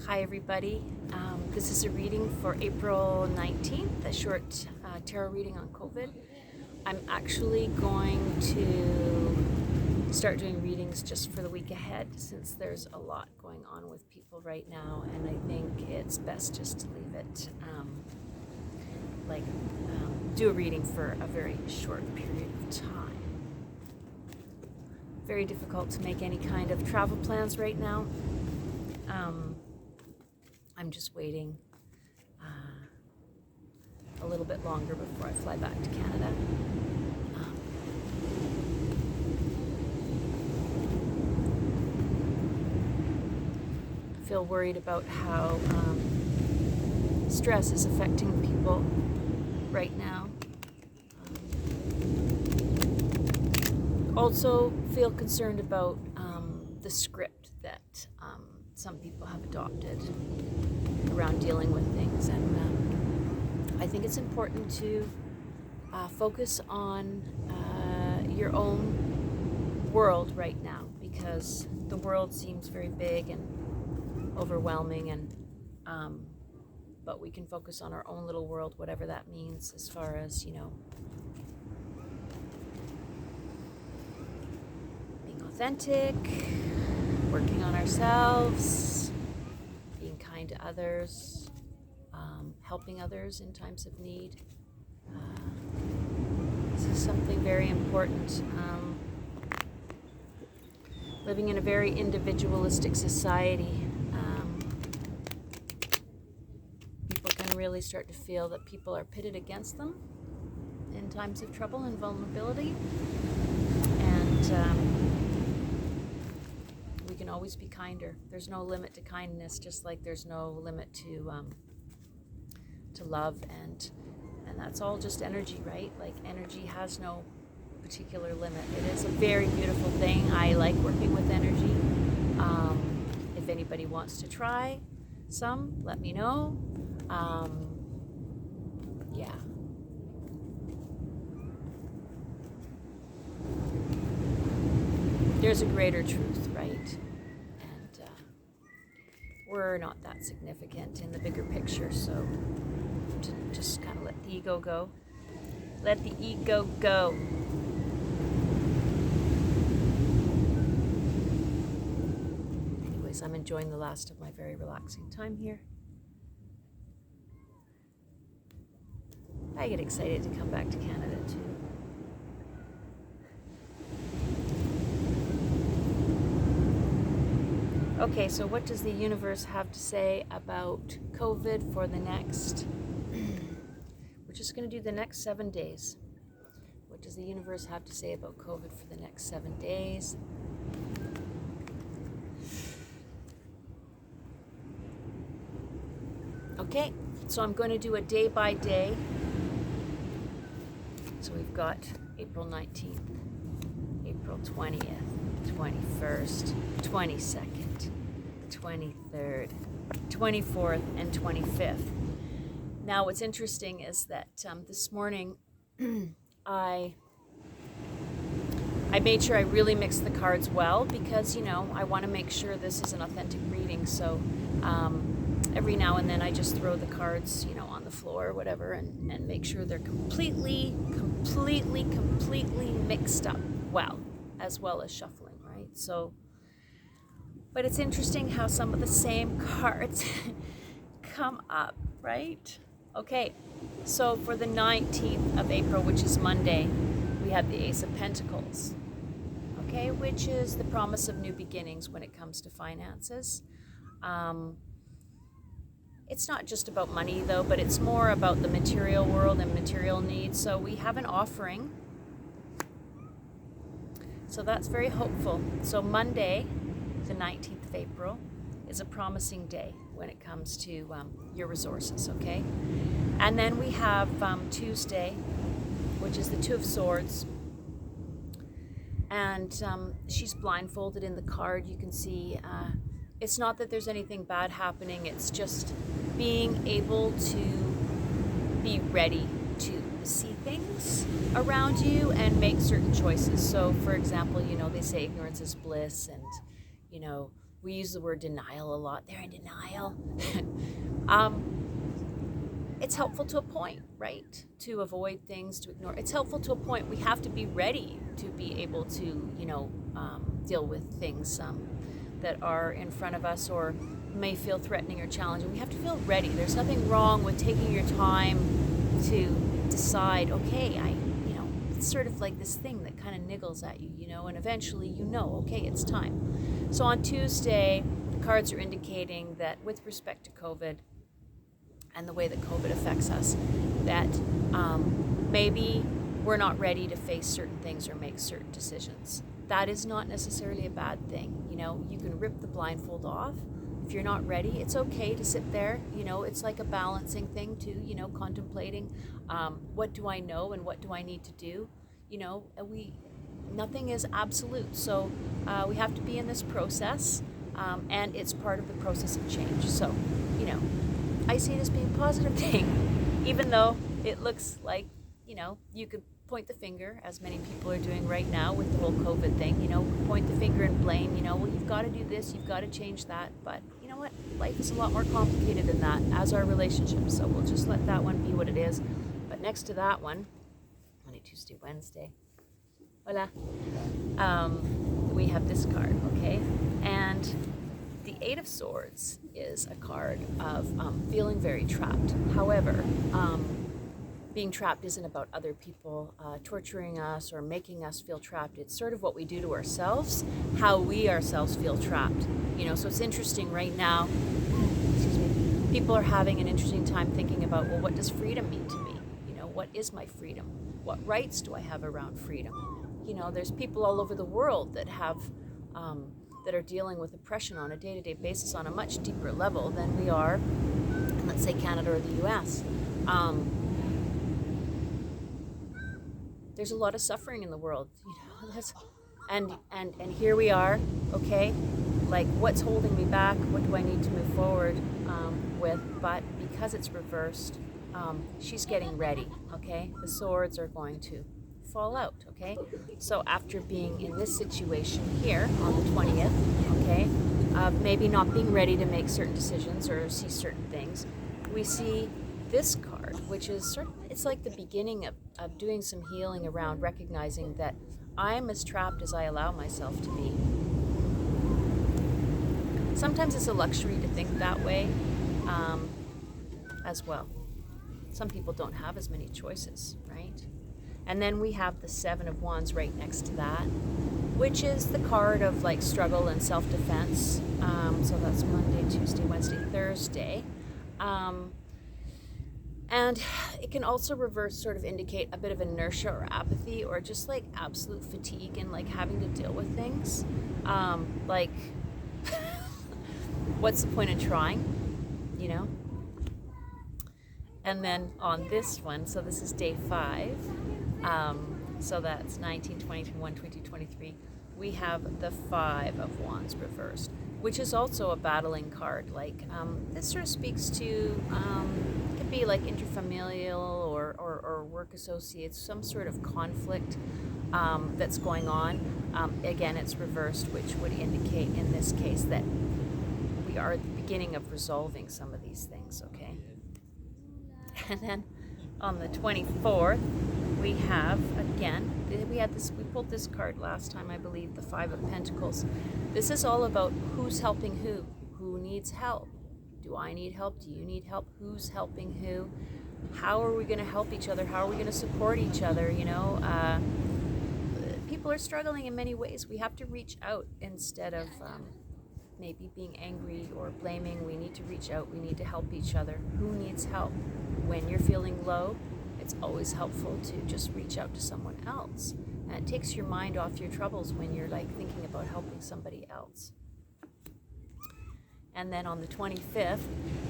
Hi everybody, this is a reading for April 19th, a short tarot reading on COVID. I'm actually going to start doing readings just for the week ahead since there's a lot going on with people right now, and I think it's best just to leave it, do a reading for a very short period of time. Very difficult to make any kind of travel plans right now. I'm just waiting a little bit longer before I fly back to Canada. I feel worried about how stress is affecting people right now. Also feel concerned about the script that some people have adopted around dealing with things, and I think it's important to focus on your own world right now, because the world seems very big and overwhelming, and but we can focus on our own little world, whatever that means, as far as, you know, being authentic, working on ourselves, being kind to others, helping others in times of need. This is something very important. Living in a very individualistic society, people can really start to feel that people are pitted against them in times of trouble and vulnerability. And we can always be kinder. There's no limit to kindness, just like there's no limit to love, and that's all just energy, right? Like, energy has no particular limit. It is a very beautiful thing. I like working with energy. If anybody wants to try some, let me know. Yeah. There's a greater truth, right? And we're not that significant in the bigger picture, so just kind of let the ego go. Let the ego go. Anyways, I'm enjoying the last of my very relaxing time here. I get excited to come back to Canada too. Okay, so what does the universe have to say about COVID for the next, we're just going to do the next 7 days. What does the universe have to say about COVID for the next 7 days? Okay, so I'm going to do a day by day. So we've got April 19th, April 20th, 21st, 22nd, 23rd, 24th, and 25th. Now, what's interesting is that this morning I made sure I really mixed the cards well, because, you know, I want to make sure this is an authentic reading. So every now and then I just throw the cards, you know, on the floor or whatever, and make sure they're completely mixed up well as shuffling, right? So, but it's interesting how some of the same cards come up, right? Okay, so for the 19th of April, which is Monday, we have the Ace of Pentacles, okay, which is the promise of new beginnings when it comes to finances. It's not just about money, though, but it's more about the material world and material needs. So we have an offering. So that's very hopeful. So Monday, the 19th of April, is a promising day when it comes to your resources, okay? And then we have Tuesday, which is the Two of Swords. And she's blindfolded in the card. You can see it's not that there's anything bad happening. It's just being able to be ready to see things around you and make certain choices. So, for example, you know, they say ignorance is bliss, and, you know, We use the word denial a lot. They're in denial. It's helpful to a point, right? To avoid things, to ignore. It's helpful to a point. We have to be ready to be able to, deal with things that are in front of us or may feel threatening or challenging. We have to feel ready. There's nothing wrong with taking your time to decide, okay, it's sort of like this thing that kind of niggles at you, and eventually okay, it's time. So on Tuesday, the cards are indicating that with respect to COVID and the way that COVID affects us, that maybe we're not ready to face certain things or make certain decisions. That is not necessarily a bad thing. You can rip the blindfold off. If you're not ready, it's okay to sit there. It's like a balancing thing too, contemplating what do I know and what do I need to do. Nothing is absolute. So we have to be in this process, and it's part of the process of change. So, I see it as being a positive thing, even though it looks like, you could point the finger, as many people are doing right now with the whole COVID thing, point the finger and blame, well, you've got to do this, you've got to change that. But you know what? Life is a lot more complicated than that, as are relationships. So we'll just let that one be what it is. But next to that one, Monday, Tuesday, Wednesday, voila, we have this card, okay? And the Eight of Swords is a card of feeling very trapped. However, being trapped isn't about other people torturing us or making us feel trapped. It's sort of what we do to ourselves, how we ourselves feel trapped. So it's interesting right now, people are having an interesting time thinking about, well, what does freedom mean to me? What is my freedom? What rights do I have around freedom? There's people all over the world that have that are dealing with oppression on a day-to-day basis on a much deeper level than we are in, let's say, Canada or the US. There's a lot of suffering in the world, and here we are, okay? Like, what's holding me back? What do I need to move forward with? But because it's reversed, she's getting ready, okay? The swords are going to fall out, okay? So after being in this situation here on the 20th, okay, maybe not being ready to make certain decisions or see certain things, we see this card, which is sort of, it's like the beginning of doing some healing around recognizing that I'm as trapped as I allow myself to be. Sometimes it's a luxury to think that way as well. Some people don't have as many choices, right? And then we have the Seven of Wands right next to that, which is the card of like struggle and self-defense. So that's Monday, Tuesday, Wednesday, Thursday. And it can also reverse sort of indicate a bit of inertia or apathy or just like absolute fatigue and like having to deal with things. Like, what's the point in trying, And then on this one, so this is day 5, so that's 19, 20, 21, 22, 23, we have the Five of Wands reversed, which is also a battling card. Like, this sort of speaks to, it could be like interfamilial or work associates, some sort of conflict that's going on. Again, it's reversed, which would indicate in this case that we are at the beginning of resolving some of these things, okay? And then on the 24th, we have, again, we pulled this card last time, I believe, the Five of Pentacles. This is all about who's helping who needs help. Do I need help? Do you need help? Who's helping who? How are we going to help each other? How are we going to support each other? People are struggling in many ways. We have to reach out instead of maybe being angry or blaming. We need to reach out. We need to help each other. Who needs help? When you're feeling low, it's always helpful to just reach out to someone else. And it takes your mind off your troubles when you're like thinking about helping somebody else. And then on the 25th,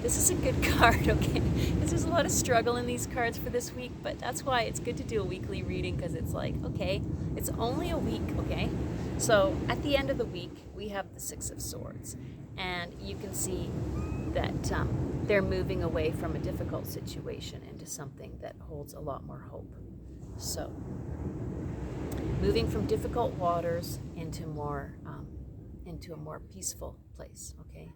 this is a good card, okay? Because there's a lot of struggle in these cards for this week, but that's why it's good to do a weekly reading, because it's like, okay, it's only a week, okay? So at the end of the week, we have the Six of Swords, and you can see that they're moving away from a difficult situation into something that holds a lot more hope. So, moving from difficult waters into into a more peaceful place, okay?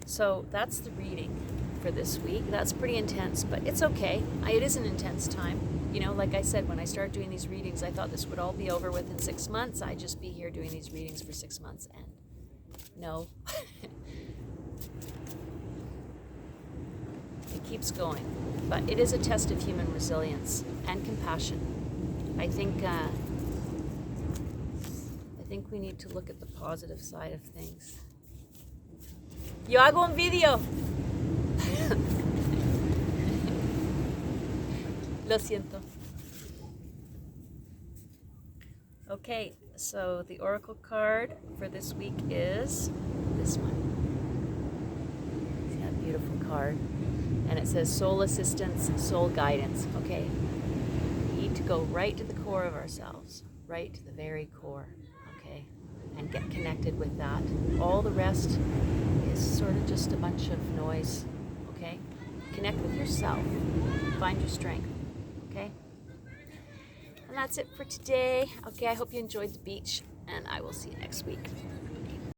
So that's the reading for this week. That's pretty intense, but it's okay. It is an intense time. You know, like I said, when I started doing these readings, I thought this would all be over within 6 months. I'd just be here doing these readings for 6 months, and no. It keeps going. But it is a test of human resilience and compassion. I think we need to look at the positive side of things. Yo hago un video. Lo siento. Okay, so the oracle card for this week is this one. See that beautiful card? And it says soul assistance, soul guidance. Okay, we need to go right to the core of ourselves, right to the very core, okay, and get connected with that. All the rest is sort of just a bunch of noise, okay? Connect with yourself, find your strength, okay? And that's it for today. Okay, I hope you enjoyed the beach, and I will see you next week.